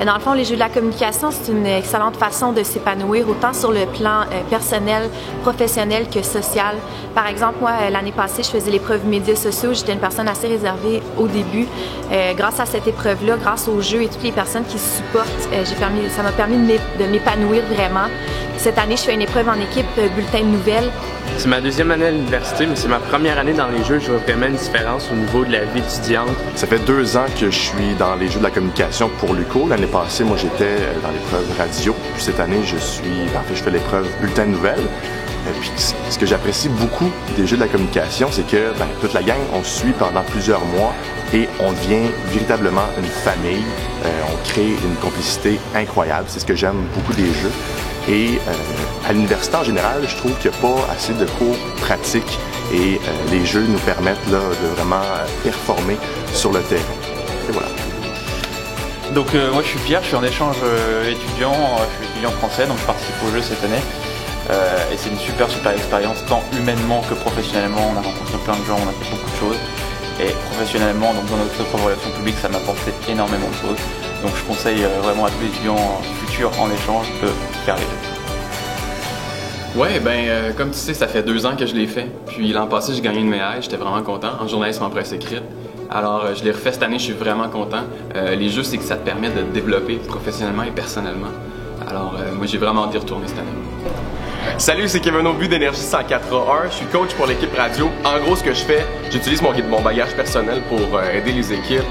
Dans le fond, les jeux de la communication, c'est une excellente façon de s'épanouir, autant sur le plan personnel, professionnel que social. Par exemple, moi, l'année passée, je faisais l'épreuve médias sociaux. J'étais une personne assez réservée au début. Grâce à cette épreuve-là, grâce aux jeux et toutes les personnes qui supportent, ça m'a permis de m'épanouir vraiment. Cette année, je fais une épreuve en équipe bulletin de nouvelles. C'est ma deuxième année à l'université, mais c'est ma première année dans les jeux. Je vois vraiment une différence au niveau de la vie étudiante. Ça fait 2 ans que je suis dans les jeux de la communication pour l'UQO. L'année passée, moi, j'étais dans l'épreuve radio. Puis cette année, je fais l'épreuve bulletin de nouvelles. Puis ce que j'apprécie beaucoup des jeux de la communication, c'est que toute la gang, on se suit pendant plusieurs mois et on devient véritablement une famille. On crée une complicité incroyable. C'est ce que j'aime beaucoup des jeux. Et à l'université en général, je trouve qu'il n'y a pas assez de cours pratiques et les jeux nous permettent là, de vraiment performer sur le terrain. Et voilà. Donc moi je suis Pierre, je suis en échange étudiant, je suis étudiant français, donc je participe aux jeux cette année. Et c'est une super expérience, tant humainement que professionnellement. On a rencontré plein de gens, on a fait beaucoup de choses. Et professionnellement, donc dans notre propre relation publique, ça m'a apporté énormément de choses. Donc je conseille vraiment à tous les étudiants futurs en échange de faire les jeux. Ouais, comme tu sais, ça fait 2 ans que je l'ai fait. Puis l'an passé, j'ai gagné une médaille, j'étais vraiment content en journalisme en presse écrite. Alors je l'ai refait cette année, je suis vraiment content. Les jeux, c'est que ça te permet de te développer professionnellement et personnellement. Alors moi, j'ai vraiment hâte d'y retourner cette année. Salut, c'est Kevin Aubu d'Énergie 104.1. Je suis coach pour l'équipe radio. En gros, ce que je fais, j'utilise mon bagage personnel pour aider les équipes.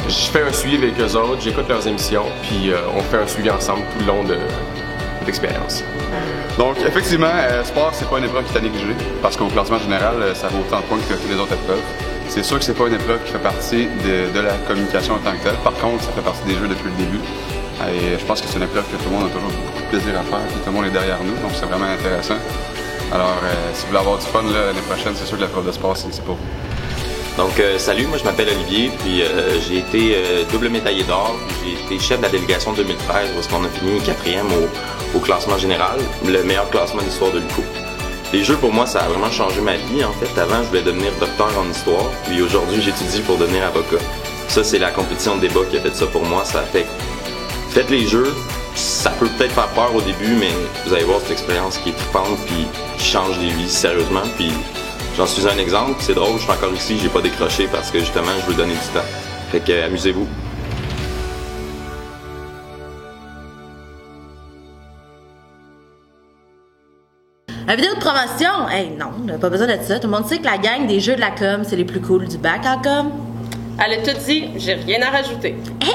Je fais un suivi avec eux autres, j'écoute leurs émissions, puis on fait un suivi ensemble tout le long de l'expérience. Donc, effectivement, sport, c'est pas une épreuve qui est à négliger, parce qu'au classement général, ça vaut autant de points que toutes les autres épreuves. C'est sûr que c'est pas une épreuve qui fait partie de la communication en tant que telle. Par contre, ça fait partie des jeux depuis le début. Et je pense que c'est une épreuve que tout le monde a toujours beaucoup de plaisir à faire, puis tout le monde est derrière nous, donc c'est vraiment intéressant. Alors, si vous voulez avoir du fun l'année prochaine, c'est sûr que l'épreuve de sport, c'est pour vous. Donc, salut, moi je m'appelle Olivier, puis j'ai été double médaillé d'or, puis j'ai été chef de la délégation 2013, parce qu'on a fini 4e au classement général, le meilleur classement d'histoire de l'UQO. Les jeux, pour moi, ça a vraiment changé ma vie, en fait. Avant, je voulais devenir docteur en histoire, puis aujourd'hui, j'étudie pour devenir avocat. Ça, c'est la compétition de débat qui a fait ça pour moi. Ça a fait... Faites les jeux, ça peut peut-être faire peur au début, mais vous allez voir cette expérience qui est trippante, puis qui change les vies, sérieusement, puis... J'en suis un exemple, c'est drôle, je suis encore ici, j'ai pas décroché parce que justement je veux donner du temps. Fait que amusez-vous. La vidéo de promotion? Hey non, on n'a pas besoin de ça. Tout le monde sait que la gang des jeux de la com, c'est les plus cool du bac en com. Elle a tout dit, j'ai rien à rajouter. Hey!